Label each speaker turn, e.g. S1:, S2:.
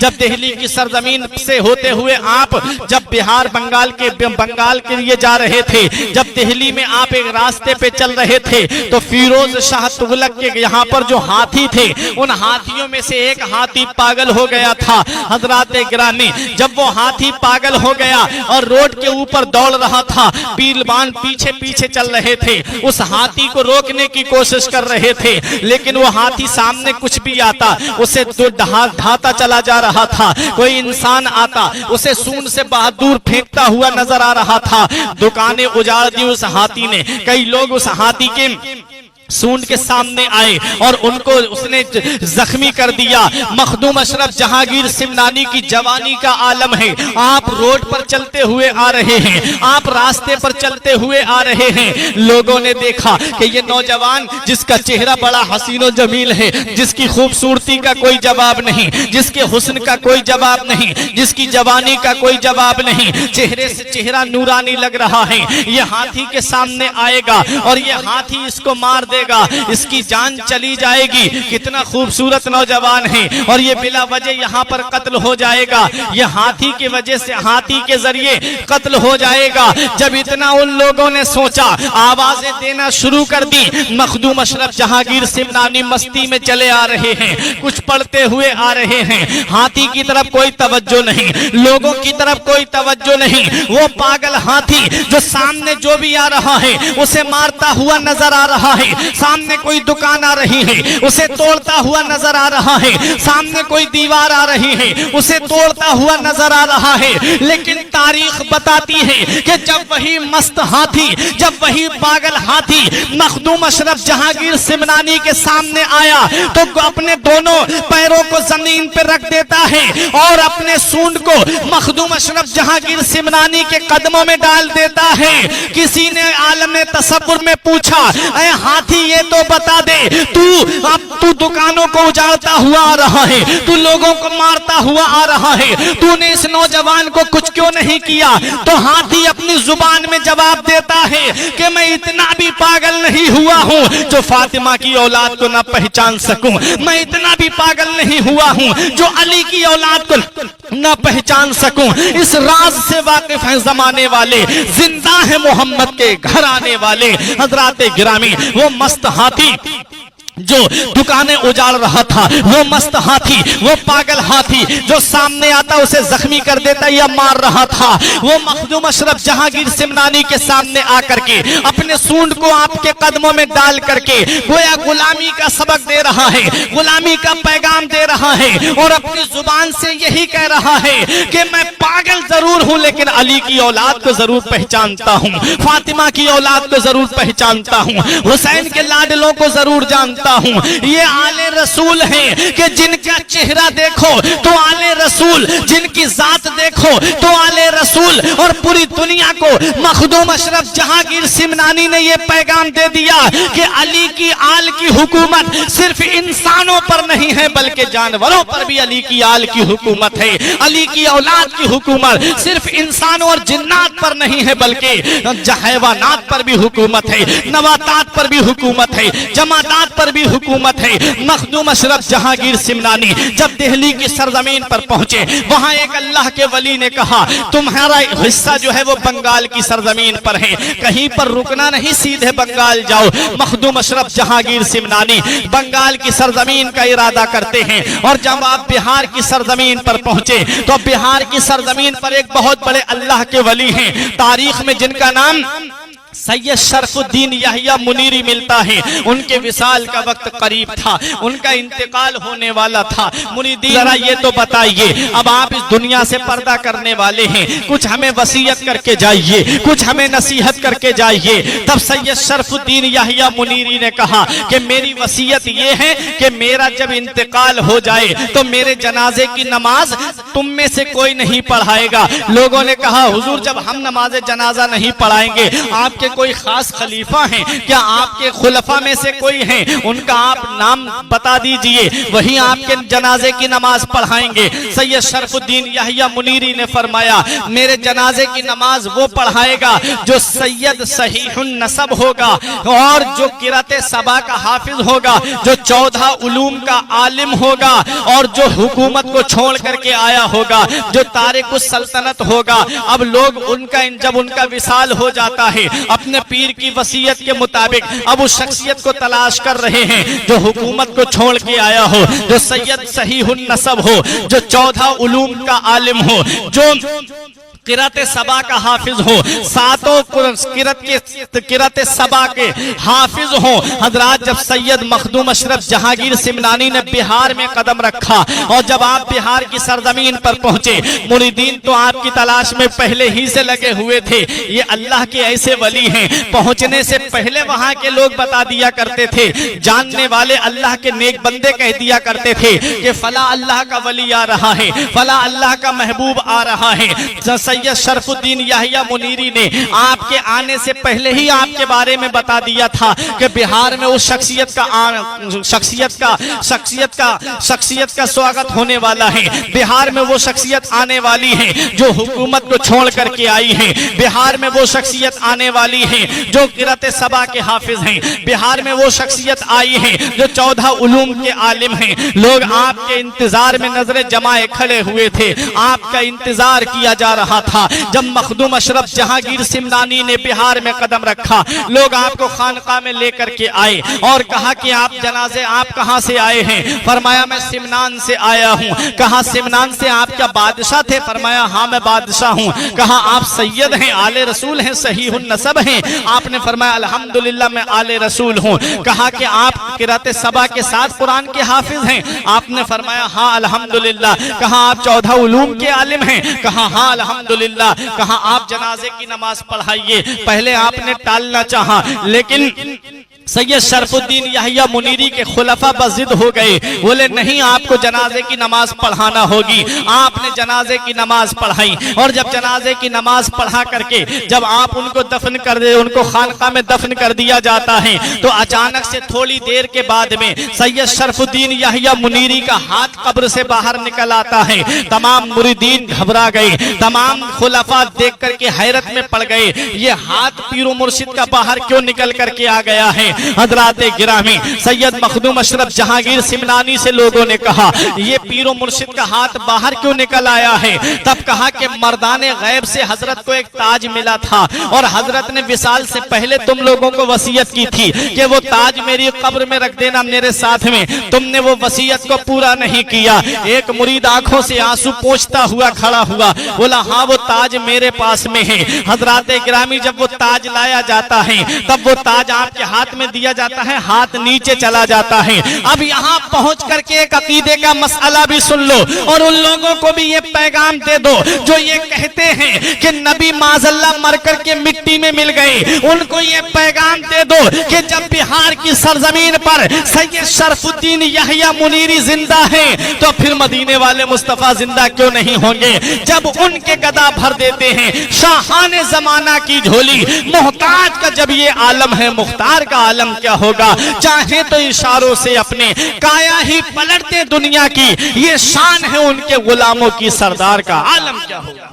S1: जब दिल्ली की सरजमीन से होते हुए आप जब बिहार बंगाल के लिए जा रहे थे, जब दिल्ली में आप एक रास्ते पे चल रहे थे तो फिरोज शाह तुगलक के यहाँ पर जो हाथी थे, उन हाथियों में से एक हाथी पागल हो गया था। हजरात गिरामी, जब वो हाथी पागल हो गया और रोड के ऊपर दौड़ रहा था, पीलवान पीछे पीछे चल रहे थे, उस हाथी को रोकने की कोशिश कर रहे थे, लेकिन वो हाथी सामने कुछ भी आता उसे ढाता चला जा रहा था। कोई इंसान आता उसे सूंड से बहादुर फेंकता हुआ नजर आ रहा था। दुकानें उजाड़ दी उस हाथी ने। कई लोग उस हाथी के सूंड के सामने आए और उनको उसने जख्मी कर दिया। मखदूम अशरफ जहांगीर सिमनानी की जवानी का आलम है। आप रोड पर चलते हुए आ रहे हैं, आप रास्ते पर चलते हुए आ रहे हैं। लोगों ने देखा कि ये नौजवान जिसका चेहरा बड़ा हसीनो जमील है, जिसकी खूबसूरती का कोई जवाब नहीं, जिसके हुस्न का कोई जवाब नहीं, जिसकी जवानी का कोई जवाब नहीं, चेहरे से चेहरा नूरानी लग रहा है, ये हाथी के सामने आएगा और ये हाथी इसको मार देगा, इसकी जान चली जाएगी। कितना खूबसूरत नौजवान है और ये बिला वजह यहाँ पर कत्ल हो जाएगा, ये हाथी की वजह से, हाथी के जरिए कत्ल हो जाएगा। जब इतना उन लोगों ने सोचा, आवाजें देना शुरू कर दी। मखदूम अशरफ जहांगीर सिमनानी मस्ती में चले आ रहे हैं, कुछ पढ़ते हुए आ रहे हैं। हाथी की तरफ कोई तवज्जो नहीं, लोगों की तरफ कोई तवज्जो नहीं। वो पागल हाथी जो सामने जो भी आ रहा है उसे मारता हुआ नजर आ रहा है। सामने कोई दुकान आ रही है, उसे तोड़ता हुआ नजर आ रहा है। सामने कोई दीवार आ रही है, उसे तोड़ता हुआ नजर आ रहा है। लेकिन तारीख बताती है कि जब वही मस्त हाथी, जब वही पागल हाथी मखदूम अशरफ जहांगीर सिमनानी के सामने आया तो अपने दोनों पैरों को जमीन पर रख देता है और अपने सूंड को मखदूम अशरफ जहांगीर सिमनानी के कदमों में डाल देता है। किसी ने आलम तसव्वुर में पूछा, ऐ हाथी ये तो बता दे, तू दुकानों को उजाड़ता हुआ आ रहा है, तू लोगों को मारता हुआ आ रहा है, तूने इस नौजवान को कुछ क्यों नहीं किया? तो हाथी अपनी जुबान में जवाब देता है कि मैं इतना भी पागल नहीं हुआ हूँ जो फातिमा की औलाद को ना पहचान सकूं, मैं इतना भी पागल नहीं हुआ हूँ जो अली की औलाद को ना पहचान सकूं। इस राज से वाकिफ है जमाने वाले, जिंदा है मोहम्मद के घर आने वाले। हजरात गिरामी, वो मस्त हाथी जो दुकानें उजाड़ रहा था, वो मस्त हाथी, वो पागल हाथी जो सामने आता उसे जख्मी कर देता या मार रहा था, वो मखदूम अशरफ जहांगीर सिमनानी के सामने आकर के अपने सूंड को आपके कदमों में डाल करके गोया गुलामी का सबक दे रहा है, गुलामी का पैगाम दे रहा है और अपनी जुबान से यही कह रहा है कि मैं पागल जरूर हूं लेकिन अली की औलाद को जरूर पहचानता हूं, फातिमा की औलाद को जरूर पहचानता हूं, हुसैन के लाडलों को जरूर जानता हूं। ये आले रसूल हैं कि जिनका चेहरा देखो तो आले रसूल, जिनकी जात देखो तो आले रसूल। और पूरी दुनिया को मखदूम अशरफ जहांगीर सिमनानी ने ये पैगाम दे दिया कि अली की आल की हुकूमत सिर्फ इंसानों पर नहीं है बल्कि जानवरों पर भी अली की आल की हुकूमत है। अली की औलाद की हुकूमत सिर्फ इंसानों और जिन्नात पर नहीं है बल्कि हैवानात पर भी हुकूमत है, नबातात पर भी हुकूमत है, जमादात पर भी हुकूमत है। मखदूम अशरफ जहांगीर सिमनानी जब दिल्ली की सरजमीन पर पहुंचे, वहां एक अल्लाह के वली ने कहा, तुम्हारा हिस्सा जो है वो बंगाल की सरजमीन पर है, कहीं पर रुकना नहीं, सीधे बंगाल जाओ। मखदूम अशरफ जहांगीर सिमनानी बंगाल की सरजमीन का इरादा करते हैं और जब आप बिहार की सरजमीन पर पहुंचे तो बिहार की सरजमीन पर एक बहुत बड़े अल्लाह के वली हैं, तारीख में जिनका नाम सैयद शरफुद्दीन याहिया मुनीरी मिलता है। उनके विसाल का वक्त करीब था, उनका इंतकाल होने वाला था। मुनीदी, जरा ये तो बताइए, अब आप इस दुनिया से पर्दा करने वाले हैं, कुछ हमें वसीयत करके जाइए, कुछ हमें नसीहत करके जाइए। तब सैयद शरफुद्दीन याहिया मुनीरी ने कहा कि मेरी वसीयत ये है कि मेरा जब इंतकाल हो जाए तो मेरे जनाजे की नमाज तुम में से कोई नहीं पढ़ाएगा। लोगों ने कहा, हुजूर जब हम नमाज जनाजा नहीं पढ़ाएंगे आपके आपके कोई खास खलीफा हैं? क्या आपके खुलफा में से कोई हैं? उनका आप नाम बता दीजिए, वही आपके जनाजे की नमाज पढ़ाएंगे। सैयद शरफुद्दीन याहिया मुनीरी ने फरमाया, मेरे जनाजे की नमाज वो पढ़ाएगा जो सैयद सहीहुन नसब होगा और जो किराते सबा का हाफिज होगा, जो 14 उलूम का आलिम होगा और जो हुकूमत को छोड़ करके आया होगा, जो तारिकुस सल्तनत होगा। अब लोग जब उनका विसाल हो जाता है अपने पीर की वसीयत के मुताबिक, अब उस शख्सियत को तलाश कर रहे हैं जो हुकूमत को छोड़ के आया हो, जो सैयद सहीहुन नसब हो, जो 14 उलूम का आलिम हो, जो किराते सबा का हाफिज हो, सातों किराते सबा के हाफिज हो। हजरात, जब सैयद मखदूम अशरफ जहांगीर सिमनानी ने बिहार में कदम रखा और जब आप बिहार की सरजमीन पर पहुंचे, मुरीदीन तो आपकी तलाश में पहले ही से लगे हुए थे। ये अल्लाह के ऐसे वली हैं, पहुंचने से पहले वहां के लोग बता दिया करते थे, जानने वाले अल्लाह के नेक बंदे कह दिया करते थे कि फला अल्लाह का वली आ रहा है, फला अल्लाह का महबूब आ रहा है। सैयद शरफुद्दीन याहिया मुनीरी ने आपके आने से पहले ही आपके बारे में बता दिया था कि बिहार में उस शख्सियत का स्वागत होने वाला है। बिहार में वो शख्सियत आने वाली है जो हुकूमत को छोड़ करके आई है। बिहार में वो शख्सियत आने वाली है जो किराते सबा के हाफिज हैं। बिहार में वो शख्सियत आई है जो 14 उलूम के आलिम हैं। लोग आपके इंतजार में नजरें जमाए खड़े हुए थे, आपका इंतजार किया जा रहा था। जब मखदूम अशरफ जहांगीर सिमनानी ने बिहार में कदम रखा, लोग आपको खानका में लेकर के आए और कहा कि आप जनाजे आप कहां से आए हैं? फरमाया मैं सिमनान से आया हूं। कहा सिमनान से आप क्या बादशाह थे? फरमाया हाँ मैं बादशाह हूं। कहा आप सैयद हैं, आले रसूल हैं, सहीहुन नसब हैं? आपने फरमाया अल्हम्दुलिल्लाह मैं आले रसूल हूं। कहा कि आप किराते सबा के साथ कुरान के हाफिज हैं? आपने फरमाया हाँ अल्हम्दुलिल्लाह। कहा आप 14 उलूम के आलिम हैं? कहा हाँ अल्हम्दुलिल्लाह। कहा आप जनाजे की नमाज पढ़ाइए। पहले आपने टालना चाहा, लेकिन सैयद शरफुद्दीन याहिया मुनीरी के खुलफा बज़िद हो गए, बोले नहीं आपको जनाजे की नमाज पढ़ाना होगी। आपने जनाजे की नमाज पढ़ाई और जब जनाजे की नमाज पढ़ा करके जब आप उनको दफन कर दे, उनको खानका में दफन कर दिया जाता है, तो अचानक से थोड़ी देर के बाद में सैयद शरफुद्दीन याहिया मुनीरी का हाथ कब्र से बाहर निकल आता है। तमाम मुरीदीन घबरा गए, तमाम खुलफा देख करके हैरत में पड़ गए, ये हाथ पीरो मुर्शिद का बाहर क्यों निकल करके आ गया है? हजरात गिरामी, सैयद मखदूम अशरफ जहांगीर सिमनानी से लोगों ने कहा ये पीरो मुर्शिद का हाथ बाहर क्यों निकल आया है? तब कहा कि मर्दाने गैब से हजरत को एक ताज मिला था और हजरत ने विसाल से पहले तुम लोगों को वसीयत की थी कि वो ताज मेरी कब्र में रख देना मेरे साथ में। तुमने वो वसीयत को पूरा नहीं किया। एक मुरीद आंखों से आंसू पोंछता हुआ खड़ा हुआ, बोला हाँ वो ताज मेरे पास में है। हजरात गिरामी, जब वो ताज लाया जाता है तब वो ताज आपके हाथ में दिया जाता है, हाथ नीचे चला जाता है। अब यहाँ पहुंच करके एक अकीदे का मसला भी सुन लो और उन लोगों को भी ये पैगाम दे दो जो ये कहते हैं कि नबी माज़ल्ला मर करके मिट्टी में मिल गए। उनको ये पैगाम दे दो कि जब बिहार की सरजमीन पर सैयद शरफुद्दीन याहिया मुनीरी जिंदा है तो फिर मदीने वाले मुस्तफा जिंदा क्यों नहीं होंगे? जब उनके गदा भर देते हैं शाहाने जमाना की झोली, मोहताज का जब ये आलम है, मुख्तार का आलम क्या होगा? चाहे तो इशारों से अपने काया ही पलटते दुनिया की, ये शान है उनके गुलामों की, सरदार का आलम क्या होगा?